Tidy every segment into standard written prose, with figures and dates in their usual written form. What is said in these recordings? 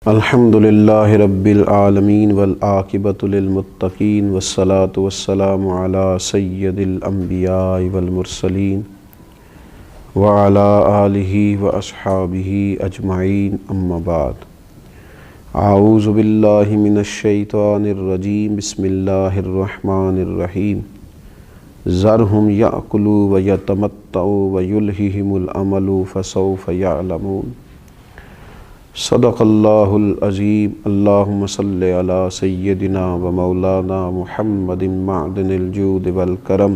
الحمدللہ رب العالمین والعاقبۃ للمتقین والصلاة والسلام علی سید الانبیاء والمرسلین وعلی آلہ واصحابہ اجمعین اما بعد اعوذ باللہ من الشیطان الرجیم بسم اللہ الرحمن الرحیم ذرہم یأکلوا ویتمتعوا ویلہہم الامل فسوف یعلمون صدق اللہ العظیم اللہم صلی علی سیدنا و مولانا محمد معدن الجود والکرم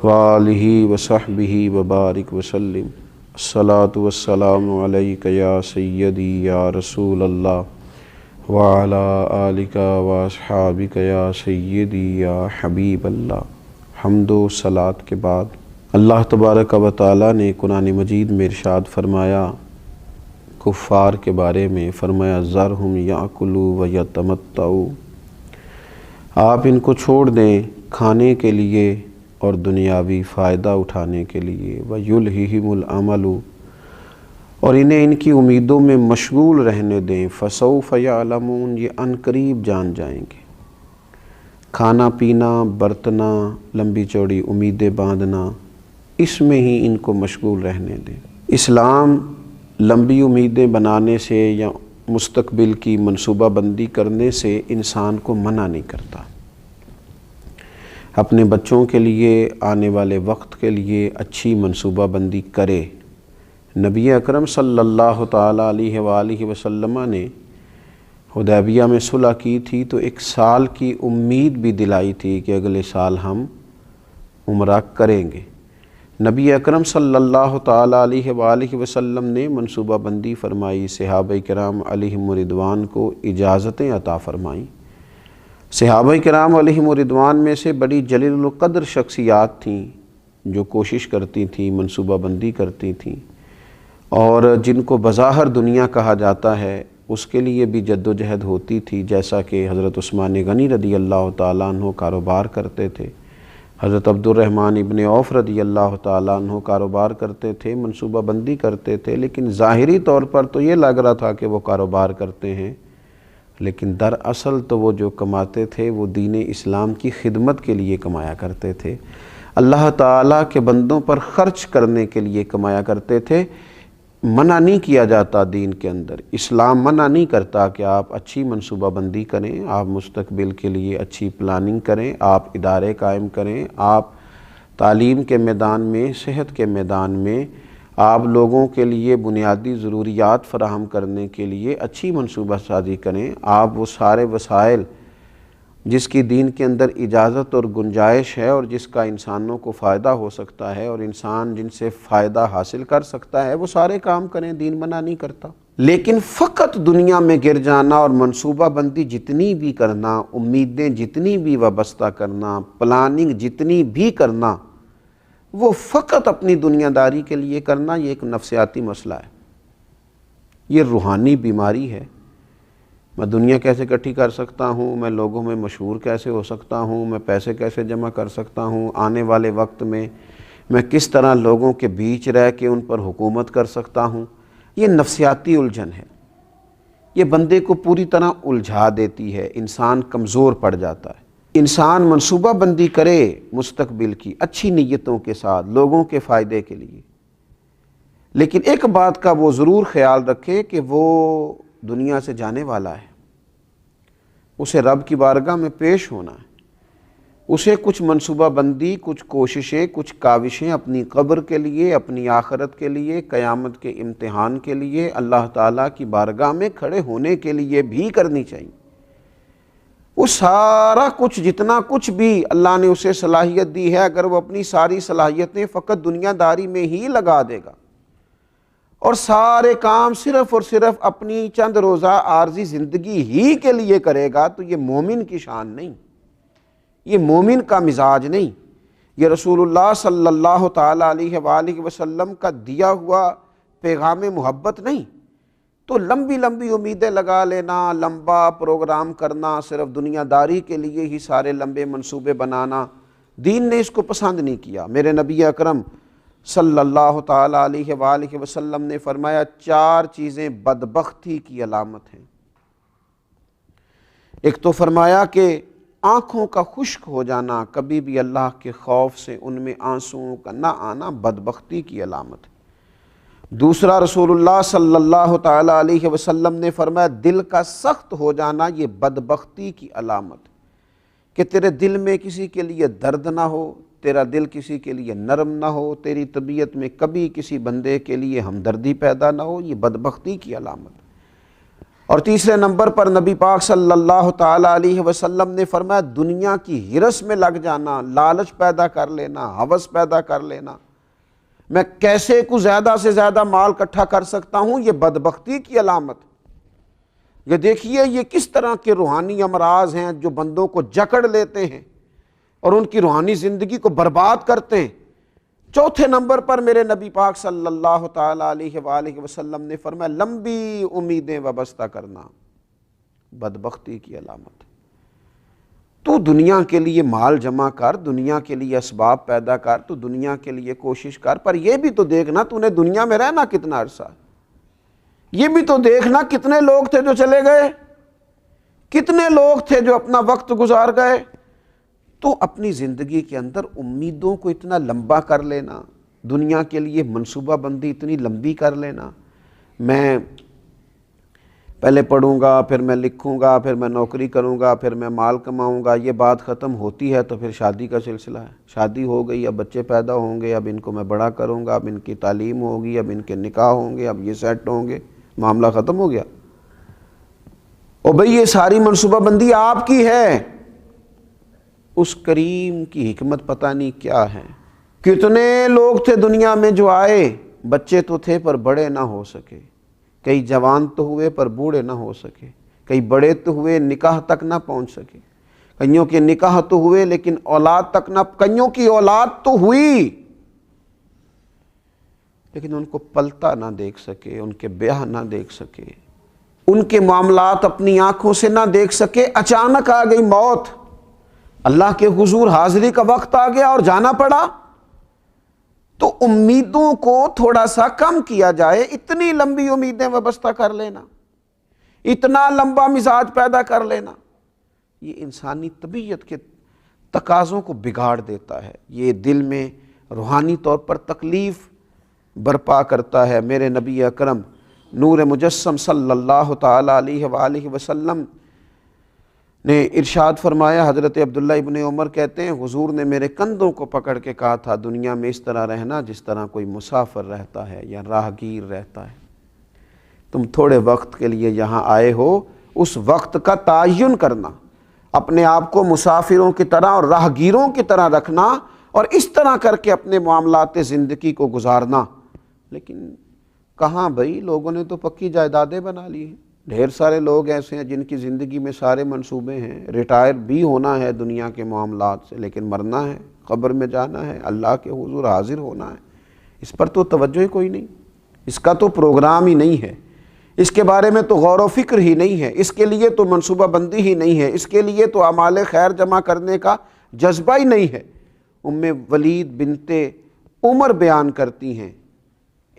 وآلہ وصحبہ وبارک وسلم الصلاة والسلام علیک یا سیدی یا رسول اللہ وعلی آلک واصحابک یا سیدی یا حبیب اللہ۔ حمد و صلاۃ کے بعد اللہ تبارک و تعالیٰ نے قرآن مجید میں ارشاد فرمایا کفار کے بارے میں، فرمایا ذرہم یأکلوا ویتمتعوا، آپ ان کو چھوڑ دیں کھانے کے لیے اور دنیاوی فائدہ اٹھانے کے لیے، ویلہہم الامل، اور انہیں ان کی امیدوں میں مشغول رہنے دیں، فسوف یعلمون، یہ عنقریب جان جائیں گے۔ کھانا پینا، برتنا، لمبی چوڑی امیدیں باندھنا، اس میں ہی ان کو مشغول رہنے دیں۔ اسلام لمبی امیدیں بنانے سے یا مستقبل کی منصوبہ بندی کرنے سے انسان کو منع نہیں کرتا۔ اپنے بچوں کے لیے، آنے والے وقت کے لیے اچھی منصوبہ بندی کرے۔ نبی اکرم صلی اللہ تعالیٰ علیہ وآلہ وسلم نے حدیبیہ میں صلح کی تھی تو 1 سال کی امید بھی دلائی تھی کہ اگلے سال ہم عمرہ کریں گے۔ نبی اکرم صلی اللہ تعالیٰ علیہ وآلہ وسلم نے منصوبہ بندی فرمائی، صحابہ کرام علیہم رضوان کو اجازتیں عطا فرمائیں۔ صحابہ کرام علیہم رضوان میں سے بڑی جلیل القدر شخصیات تھیں جو کوشش کرتی تھیں، منصوبہ بندی کرتی تھیں، اور جن کو بظاہر دنیا کہا جاتا ہے اس کے لیے بھی جد و جہد ہوتی تھی، جیسا کہ حضرت عثمان غنی رضی اللہ تعالیٰ عنہ کاروبار کرتے تھے، حضرت عبد الرحمن ابن عوف رضی اللہ تعالیٰ عنہ کاروبار کرتے تھے، منصوبہ بندی کرتے تھے، لیکن ظاہری طور پر تو یہ لگ رہا تھا کہ وہ کاروبار کرتے ہیں، لیکن دراصل تو وہ جو کماتے تھے وہ دین اسلام کی خدمت کے لیے کمایا کرتے تھے، اللہ تعالیٰ کے بندوں پر خرچ کرنے کے لیے کمایا کرتے تھے۔ منع نہیں کیا جاتا دین کے اندر، اسلام منع نہیں کرتا کہ آپ اچھی منصوبہ بندی کریں، آپ مستقبل کے لیے اچھی پلاننگ کریں، آپ ادارے قائم کریں، آپ تعلیم کے میدان میں، صحت کے میدان میں، آپ لوگوں کے لیے بنیادی ضروریات فراہم کرنے کے لیے اچھی منصوبہ سازی کریں، آپ وہ سارے وسائل جس کی دین کے اندر اجازت اور گنجائش ہے اور جس کا انسانوں کو فائدہ ہو سکتا ہے اور انسان جن سے فائدہ حاصل کر سکتا ہے وہ سارے کام کریں، دین منع نہیں کرتا۔ لیکن فقط دنیا میں گر جانا اور منصوبہ بندی جتنی بھی کرنا، امیدیں جتنی بھی وابستہ کرنا، پلاننگ جتنی بھی کرنا، وہ فقط اپنی دنیا داری کے لیے کرنا، یہ ایک نفسیاتی مسئلہ ہے، یہ روحانی بیماری ہے۔ میں دنیا کیسے اکٹھی کر سکتا ہوں، میں لوگوں میں مشہور کیسے ہو سکتا ہوں، میں پیسے کیسے جمع کر سکتا ہوں، آنے والے وقت میں میں کس طرح لوگوں کے بیچ رہ کے ان پر حکومت کر سکتا ہوں، یہ نفسیاتی الجھن ہے، یہ بندے کو پوری طرح الجھا دیتی ہے، انسان کمزور پڑ جاتا ہے۔ انسان منصوبہ بندی کرے مستقبل کی اچھی نیتوں کے ساتھ لوگوں کے فائدے کے لیے، لیکن ایک بات کا وہ ضرور خیال رکھے کہ وہ دنیا سے جانے والا ہے، اسے رب کی بارگاہ میں پیش ہونا ہے، اسے کچھ منصوبہ بندی، کچھ کوششیں، کچھ کاوشیں اپنی قبر کے لیے، اپنی آخرت کے لیے، قیامت کے امتحان کے لیے، اللہ تعالیٰ کی بارگاہ میں کھڑے ہونے کے لیے بھی کرنی چاہیے۔ وہ سارا کچھ، جتنا کچھ بھی اللہ نے اسے صلاحیت دی ہے، اگر وہ اپنی ساری صلاحیتیں فقط دنیا داری میں ہی لگا دے گا اور سارے کام صرف اور صرف اپنی چند روزہ عارضی زندگی ہی کے لیے کرے گا تو یہ مومن کی شان نہیں، یہ مومن کا مزاج نہیں، یہ رسول اللہ صلی اللہ تعالیٰ علیہ وآلہ وسلم کا دیا ہوا پیغام محبت نہیں۔ تو لمبی لمبی امیدیں لگا لینا، لمبا پروگرام کرنا، صرف دنیا داری کے لیے ہی سارے لمبے منصوبے بنانا، دین نے اس کو پسند نہیں کیا۔ میرے نبی اکرم صلی اللہ تعالیٰ علیہ وآلہ وسلم نے فرمایا 4 چیزیں بدبختی کی علامت ہیں۔ ایک تو فرمایا کہ آنکھوں کا خشک ہو جانا کبھی بھی اللہ کے خوف سے ان میں آنسوؤں کا نہ آنا بدبختی کی علامت ہے۔ دوسرا رسول اللہ صلی اللہ تعالیٰ علیہ وسلم نے فرمایا دل کا سخت ہو جانا یہ بدبختی کی علامت ہے، کہ تیرے دل میں کسی کے لیے درد نہ ہو، تیرا دل کسی کے لیے نرم نہ ہو، تیری طبیعت میں کبھی کسی بندے کے لیے ہمدردی پیدا نہ ہو، یہ بدبختی کی علامت ہے۔ اور تیسرے نمبر پر نبی پاک صلی اللہ تعالیٰ علیہ وسلم نے فرمایا دنیا کی ہرس میں لگ جانا، لالچ پیدا کر لینا، ہوس پیدا کر لینا، میں کیسے کو زیادہ سے زیادہ مال اکٹھا کر سکتا ہوں، یہ بدبختی کی علامت ہے۔ یہ دیکھیے یہ کس طرح کے روحانی امراض ہیں جو بندوں کو جکڑ لیتے ہیں اور ان کی روحانی زندگی کو برباد کرتے ہیں۔ چوتھے نمبر پر میرے نبی پاک صلی اللہ تعالیٰ علیہ وآلہ وسلم نے فرمایا لمبی امیدیں وابستہ کرنا بدبختی کی علامت ہے۔ تو دنیا کے لیے مال جمع کر، دنیا کے لیے اسباب پیدا کر، تو دنیا کے لیے کوشش کر، پر یہ بھی تو دیکھنا تو نے دنیا میں رہنا کتنا عرصہ، یہ بھی تو دیکھنا کتنے لوگ تھے جو چلے گئے، کتنے لوگ تھے جو اپنا وقت گزار گئے۔ تو اپنی زندگی کے اندر امیدوں کو اتنا لمبا کر لینا، دنیا کے لیے منصوبہ بندی اتنی لمبی کر لینا، میں پہلے پڑھوں گا، پھر میں لکھوں گا، پھر میں نوکری کروں گا، پھر میں مال کماؤں گا، یہ بات ختم ہوتی ہے تو پھر شادی کا سلسلہ ہے، شادی ہو گئی، اب بچے پیدا ہوں گے، اب ان کو میں بڑا کروں گا، اب ان کی تعلیم ہوگی، اب ان کے نکاح ہوں گے، اب یہ سیٹ ہوں گے، معاملہ ختم ہو گیا۔ اور بھئی یہ ساری منصوبہ بندی آپ کی ہے، اس کریم کی حکمت پتہ نہیں کیا ہے۔ کتنے لوگ تھے دنیا میں جو آئے، بچے تو تھے پر بڑے نہ ہو سکے، کئی جوان تو ہوئے پر بوڑھے نہ ہو سکے، کئی بڑے تو ہوئے نکاح تک نہ پہنچ سکے، کئیوں کے نکاح تو ہوئے لیکن اولاد تک نہ، کئیوں کی اولاد تو ہوئی لیکن ان کو پلتا نہ دیکھ سکے، ان کے بیاہ نہ دیکھ سکے، ان کے معاملات اپنی آنکھوں سے نہ دیکھ سکے۔ اچانک آ گئی موت، اللہ کے حضور حاضری کا وقت آ گیا اور جانا پڑا۔ تو امیدوں کو تھوڑا سا کم کیا جائے، اتنی لمبی امیدیں وابستہ کر لینا، اتنا لمبا مزاج پیدا کر لینا، یہ انسانی طبیعت کے تقاضوں کو بگاڑ دیتا ہے، یہ دل میں روحانی طور پر تکلیف برپا کرتا ہے۔ میرے نبی اکرم نور مجسم صلی اللہ تعالیٰ علیہ وآلہ وسلم نے ارشاد فرمایا، حضرت عبداللہ ابن عمر کہتے ہیں حضور نے میرے کندھوں کو پکڑ کے کہا تھا دنیا میں اس طرح رہنا جس طرح کوئی مسافر رہتا ہے یا راہگیر رہتا ہے، تم تھوڑے وقت کے لیے یہاں آئے ہو، اس وقت کا تعین کرنا، اپنے آپ کو مسافروں کی طرح اور راہگیروں کی طرح رکھنا اور اس طرح کر کے اپنے معاملات زندگی کو گزارنا۔ لیکن کہاں بھائی، لوگوں نے تو پکی جائیدادیں بنا لی ہیں، ڈھیر سارے لوگ ایسے ہیں جن کی زندگی میں سارے منصوبے ہیں، ریٹائر بھی ہونا ہے دنیا کے معاملات سے، لیکن مرنا ہے، قبر میں جانا ہے، اللہ کے حضور حاضر ہونا ہے، اس پر تو توجہ ہی کوئی نہیں، اس کا تو پروگرام ہی نہیں ہے، اس کے بارے میں تو غور و فکر ہی نہیں ہے، اس کے لیے تو منصوبہ بندی ہی نہیں ہے، اس کے لیے تو اعمال خیر جمع کرنے کا جذبہ ہی نہیں ہے۔ ام ولید بنت عمر بیان کرتی ہیں،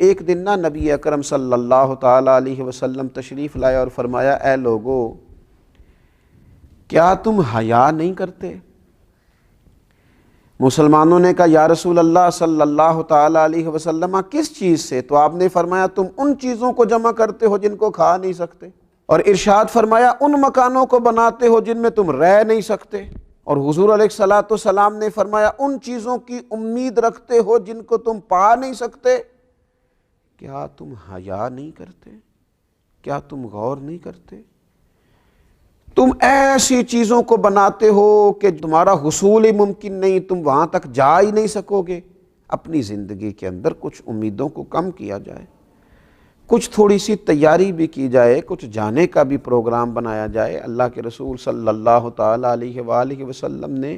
ایک دن نا نبی اکرم صلی اللہ تعالیٰ علیہ وسلم تشریف لائے اور فرمایا اے لوگو کیا تم حیا نہیں کرتے؟ مسلمانوں نے کہا یا رسول اللہ صلی اللہ تعالیٰ علیہ وسلم کس چیز سے؟ تو آپ نے فرمایا تم ان چیزوں کو جمع کرتے ہو جن کو کھا نہیں سکتے، اور ارشاد فرمایا ان مکانوں کو بناتے ہو جن میں تم رہ نہیں سکتے، اور حضور علیہ الصلوۃ والسلام نے فرمایا ان چیزوں کی امید رکھتے ہو جن کو تم پا نہیں سکتے۔ کیا تم حیا نہیں کرتے؟ کیا تم غور نہیں کرتے؟ تم ایسی چیزوں کو بناتے ہو کہ تمہارا حصول ہی ممکن نہیں، تم وہاں تک جا ہی نہیں سکو گے۔ اپنی زندگی کے اندر کچھ امیدوں کو کم کیا جائے، کچھ تھوڑی سی تیاری بھی کی جائے، کچھ جانے کا بھی پروگرام بنایا جائے۔ اللہ کے رسول صلی اللہ تعالیٰ علیہ وآلہ وسلم نے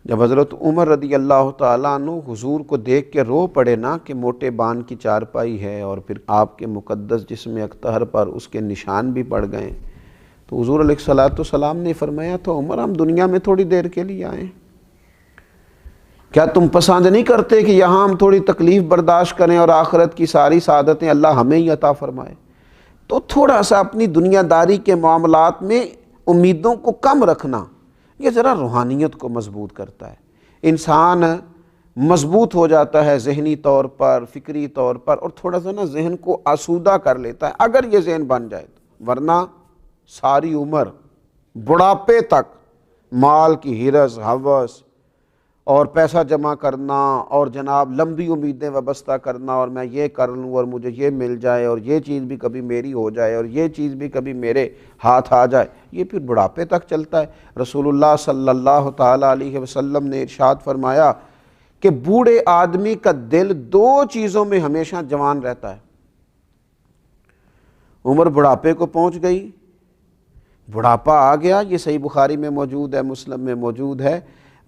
جب حضرت عمر رضی اللہ تعالیٰ عنہ حضور کو دیکھ کے رو پڑے نا کہ موٹے بان کی چارپائی ہے اور پھر آپ کے مقدس جسم اکتہر پر اس کے نشان بھی پڑ گئے، تو حضور علیہ الصلوۃ والسلام نے فرمایا تو عمر ہم دنیا میں تھوڑی دیر کے لیے آئے، کیا تم پسند نہیں کرتے کہ یہاں ہم تھوڑی تکلیف برداشت کریں اور آخرت کی ساری سعادتیں اللہ ہمیں ہی عطا فرمائے؟ تو تھوڑا سا اپنی دنیا داری کے معاملات میں امیدوں کو کم رکھنا، یہ ذرا روحانیت کو مضبوط کرتا ہے۔ انسان مضبوط ہو جاتا ہے ذہنی طور پر، فکری طور پر، اور تھوڑا سا نا ذہن کو آسودہ کر لیتا ہے اگر یہ ذہن بن جائے تو، ورنہ ساری عمر بڑھاپے تک مال کی ہرس، ہوس اور پیسہ جمع کرنا اور جناب لمبی امیدیں وابستہ کرنا، اور میں یہ کر لوں اور مجھے یہ مل جائے اور یہ چیز بھی کبھی میری ہو جائے اور یہ چیز بھی کبھی میرے ہاتھ آ جائے، یہ پھر بڑھاپے تک چلتا ہے۔ رسول اللہ صلی اللہ تعالیٰ علیہ وسلم نے ارشاد فرمایا کہ بوڑھے آدمی کا دل دو چیزوں میں ہمیشہ جوان رہتا ہے۔ عمر بڑھاپے کو پہنچ گئی، بڑھاپا آ گیا، یہ صحیح بخاری میں موجود ہے، مسلم میں موجود ہے،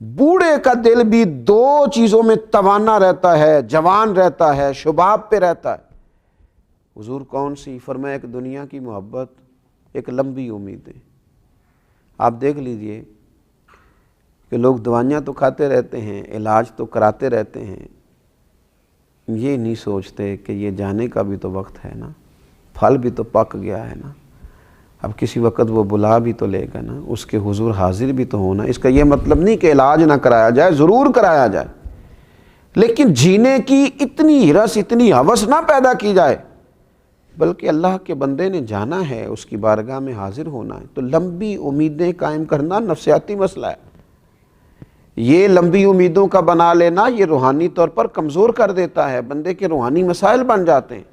بوڑھے کا دل بھی دو چیزوں میں توانا رہتا ہے، جوان رہتا ہے، شباب پہ رہتا ہے۔ حضور کون سی؟ فرمایا ایک دنیا کی محبت، ایک لمبی امیدیں۔ آپ دیکھ لیجئے کہ لوگ دوائیاں تو کھاتے رہتے ہیں، علاج تو کراتے رہتے ہیں، یہ نہیں سوچتے کہ یہ جانے کا بھی تو وقت ہے نا، پھل بھی تو پک گیا ہے نا، اب کسی وقت وہ بلا بھی تو لے گا نا، اس کے حضور حاضر بھی تو ہونا۔ اس کا یہ مطلب نہیں کہ علاج نہ کرایا جائے، ضرور کرایا جائے، لیکن جینے کی اتنی ہرس، اتنی ہوس نہ پیدا کی جائے، بلکہ اللہ کے بندے نے جانا ہے، اس کی بارگاہ میں حاضر ہونا ہے، تو لمبی امیدیں قائم کرنا نفسیاتی مسئلہ ہے۔ یہ لمبی امیدوں کا بنا لینا یہ روحانی طور پر کمزور کر دیتا ہے، بندے کے روحانی مسائل بن جاتے ہیں۔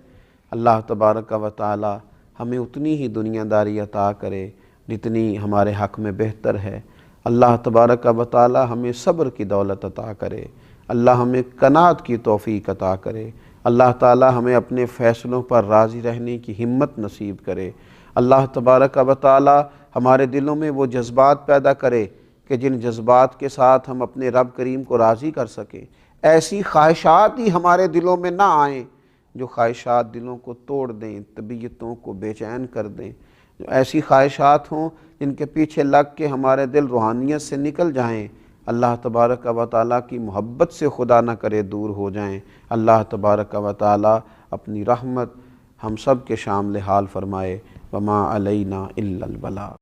اللہ تبارک و تعالی ہمیں اتنی ہی دنیا داری عطا کرے جتنی ہمارے حق میں بہتر ہے۔ اللہ تبارک و تعالی ہمیں صبر کی دولت عطا کرے، اللہ ہمیں قناعت کی توفیق عطا کرے، اللہ تعالی ہمیں اپنے فیصلوں پر راضی رہنے کی ہمت نصیب کرے۔ اللہ تبارک و تعالی ہمارے دلوں میں وہ جذبات پیدا کرے کہ جن جذبات کے ساتھ ہم اپنے رب کریم کو راضی کر سکیں۔ ایسی خواہشات ہی ہمارے دلوں میں نہ آئیں جو خواہشات دلوں کو توڑ دیں، طبیعتوں کو بے چین کر دیں، جو ایسی خواہشات ہوں جن کے پیچھے لگ کے ہمارے دل روحانیت سے نکل جائیں، اللہ تبارک و تعالیٰ کی محبت سے خدا نہ کرے دور ہو جائیں۔ اللہ تبارک و تعالیٰ اپنی رحمت ہم سب کے شامل حال فرمائے۔ وما علینا الا البلاغ۔